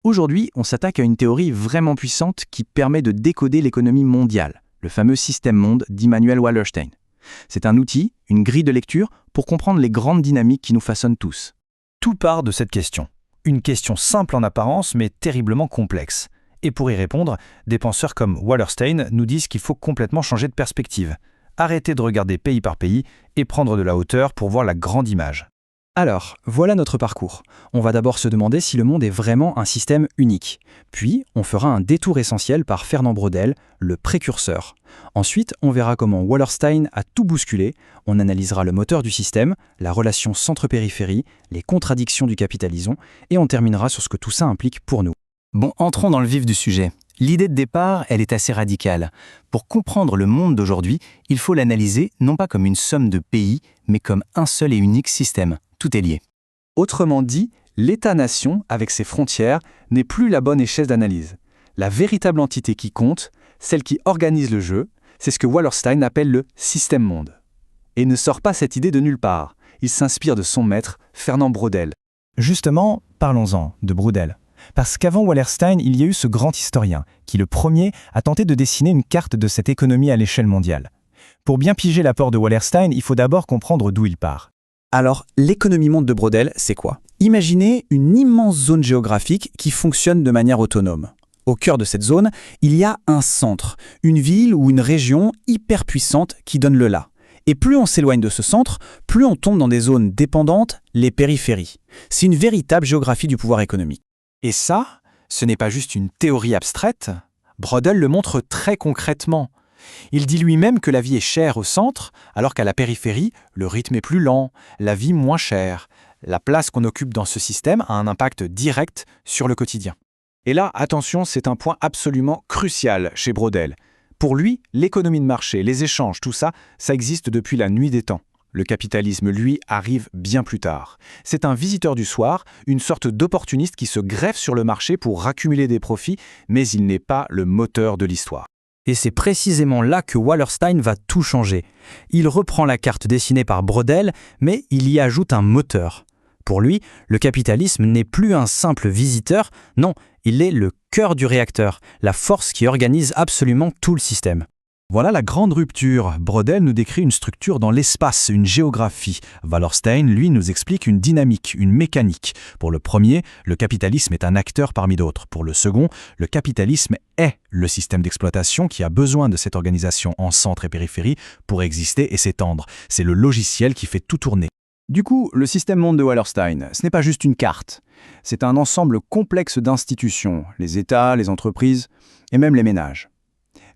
Aujourd'hui, on s'attaque à une théorie vraiment puissante qui permet de décoder l'économie mondiale, le fameux système monde d'Immanuel Wallerstein. C'est un outil, une grille de lecture pour comprendre les grandes dynamiques qui nous façonnent tous. Tout part de cette question. Une question simple en apparence, mais terriblement complexe. Et pour y répondre, des penseurs comme Wallerstein nous disent qu'il faut complètement changer de perspective. Arrêter de regarder pays par pays et prendre de la hauteur pour voir la grande image. Alors, voilà notre parcours. On va d'abord se demander si le monde est vraiment un système unique. Puis, on fera un détour essentiel par Fernand Braudel, le précurseur. Ensuite, on verra comment Wallerstein a tout bousculé. On analysera le moteur du système, la relation centre-périphérie, les contradictions du capitalisme, et on terminera sur ce que tout ça implique pour nous. Bon, entrons dans le vif du sujet. L'idée de départ, elle est assez radicale. Pour comprendre le monde d'aujourd'hui, il faut l'analyser non pas comme une somme de pays, mais comme un seul et unique système. Tout est lié. Autrement dit, l'État-nation, avec ses frontières, n'est plus la bonne échelle d'analyse. La véritable entité qui compte, celle qui organise le jeu, c'est ce que Wallerstein appelle le système monde. Et ne sort pas cette idée de nulle part. Il s'inspire de son maître, Fernand Braudel. Justement, parlons-en de Braudel. Parce qu'avant Wallerstein, il y a eu ce grand historien, qui le premier a tenté de dessiner une carte de cette économie à l'échelle mondiale. Pour bien piger l'apport de Wallerstein, il faut d'abord comprendre d'où il part. Alors, l'économie monde de Braudel, c'est quoi? Imaginez une immense zone géographique qui fonctionne de manière autonome. Au cœur de cette zone, il y a un centre, une ville ou une région hyper puissante qui donne le là. Et plus on s'éloigne de ce centre, plus on tombe dans des zones dépendantes, les périphéries. C'est une véritable géographie du pouvoir économique. Et ça, ce n'est pas juste une théorie abstraite. Braudel le montre très concrètement. Il dit lui-même que la vie est chère au centre, alors qu'à la périphérie, le rythme est plus lent, la vie moins chère. La place qu'on occupe dans ce système a un impact direct sur le quotidien. Et là, attention, c'est un point absolument crucial chez Braudel. Pour lui, l'économie de marché, les échanges, tout ça, ça existe depuis la nuit des temps. Le capitalisme, lui, arrive bien plus tard. C'est un visiteur du soir, une sorte d'opportuniste qui se greffe sur le marché pour accumuler des profits, mais il n'est pas le moteur de l'histoire. Et c'est précisément là que Wallerstein va tout changer. Il reprend la carte dessinée par Braudel, mais il y ajoute un moteur. Pour lui, le capitalisme n'est plus un simple visiteur, non, il est le cœur du réacteur, la force qui organise absolument tout le système. Voilà la grande rupture. Braudel nous décrit une structure dans l'espace, une géographie. Wallerstein, lui, nous explique une dynamique, une mécanique. Pour le premier, le capitalisme est un acteur parmi d'autres. Pour le second, le capitalisme est le système d'exploitation qui a besoin de cette organisation en centre et périphérie pour exister et s'étendre. C'est le logiciel qui fait tout tourner. Du coup, le système monde de Wallerstein, ce n'est pas juste une carte. C'est un ensemble complexe d'institutions, les États, les entreprises et même les ménages.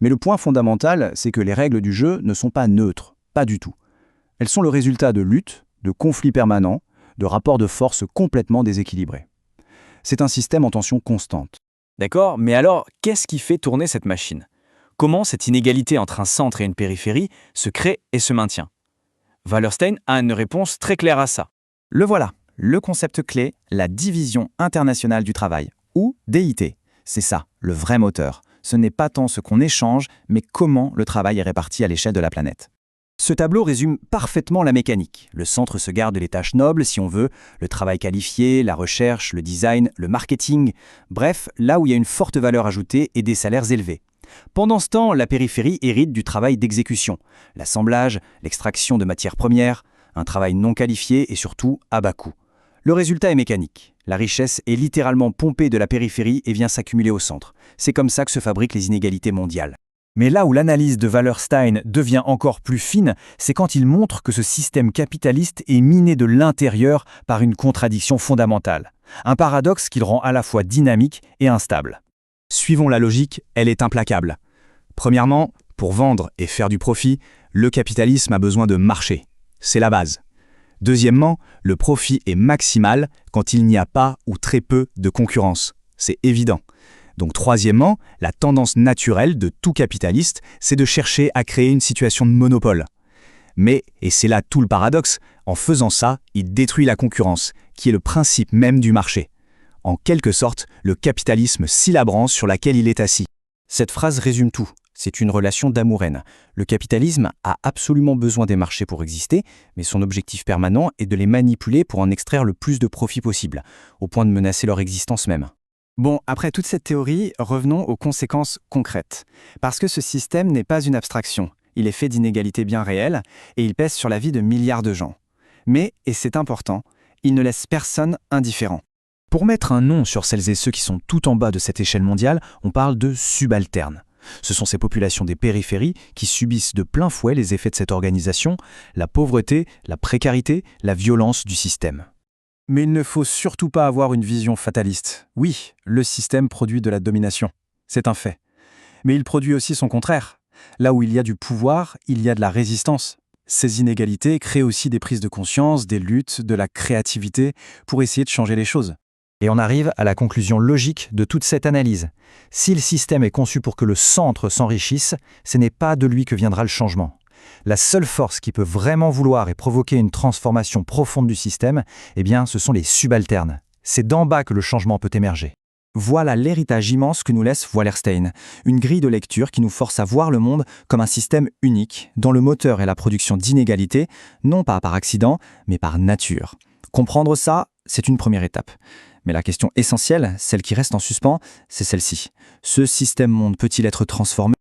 Mais le point fondamental, c'est que les règles du jeu ne sont pas neutres, pas du tout. Elles sont le résultat de luttes, de conflits permanents, de rapports de force complètement déséquilibrés. C'est un système en tension constante. D'accord, mais alors, qu'est-ce qui fait tourner cette machine? Comment cette inégalité entre un centre et une périphérie se crée et se maintient? Wallerstein a une réponse très claire à ça. Le voilà, le concept clé, la division internationale du travail, ou DIT. C'est ça, le vrai moteur. Ce n'est pas tant ce qu'on échange, mais comment le travail est réparti à l'échelle de la planète. Ce tableau résume parfaitement la mécanique. Le centre se garde les tâches nobles, si on veut, le travail qualifié, la recherche, le design, le marketing, bref, là où il y a une forte valeur ajoutée et des salaires élevés. Pendant ce temps, la périphérie hérite du travail d'exécution, l'assemblage, l'extraction de matières premières, un travail non qualifié et surtout à bas coût. Le résultat est mécanique. La richesse est littéralement pompée de la périphérie et vient s'accumuler au centre. C'est comme ça que se fabriquent les inégalités mondiales. Mais là où l'analyse de Wallerstein devient encore plus fine, c'est quand il montre que ce système capitaliste est miné de l'intérieur par une contradiction fondamentale. Un paradoxe qui le rend à la fois dynamique et instable. Suivons la logique, elle est implacable. Premièrement, pour vendre et faire du profit, le capitalisme a besoin de marché. C'est la base. Deuxièmement, le profit est maximal quand il n'y a pas ou très peu de concurrence. C'est évident. Donc troisièmement, la tendance naturelle de tout capitaliste, c'est de chercher à créer une situation de monopole. Mais, et c'est là tout le paradoxe, en faisant ça, il détruit la concurrence, qui est le principe même du marché. En quelque sorte, le capitalisme scie la branche sur laquelle il est assis. Cette phrase résume tout. C'est une relation d'amour-haine. Le capitalisme a absolument besoin des marchés pour exister, mais son objectif permanent est de les manipuler pour en extraire le plus de profit possible, au point de menacer leur existence même. Bon, après toute cette théorie, revenons aux conséquences concrètes. Parce que ce système n'est pas une abstraction. Il est fait d'inégalités bien réelles et il pèse sur la vie de milliards de gens. Mais, et c'est important, il ne laisse personne indifférent. Pour mettre un nom sur celles et ceux qui sont tout en bas de cette échelle mondiale, on parle de subalternes. Ce sont ces populations des périphéries qui subissent de plein fouet les effets de cette organisation, la pauvreté, la précarité, la violence du système. Mais il ne faut surtout pas avoir une vision fataliste. Oui, le système produit de la domination. C'est un fait. Mais il produit aussi son contraire. Là où il y a du pouvoir, il y a de la résistance. Ces inégalités créent aussi des prises de conscience, des luttes, de la créativité pour essayer de changer les choses. Et on arrive à la conclusion logique de toute cette analyse. Si le système est conçu pour que le centre s'enrichisse, ce n'est pas de lui que viendra le changement. La seule force qui peut vraiment vouloir et provoquer une transformation profonde du système, eh bien, ce sont les subalternes. C'est d'en bas que le changement peut émerger. Voilà l'héritage immense que nous laisse Wallerstein, une grille de lecture qui nous force à voir le monde comme un système unique, dont le moteur est la production d'inégalités, non pas par accident, mais par nature. Comprendre ça, c'est une première étape. Mais la question essentielle, celle qui reste en suspens, c'est celle-ci. Ce système monde peut-il être transformé ?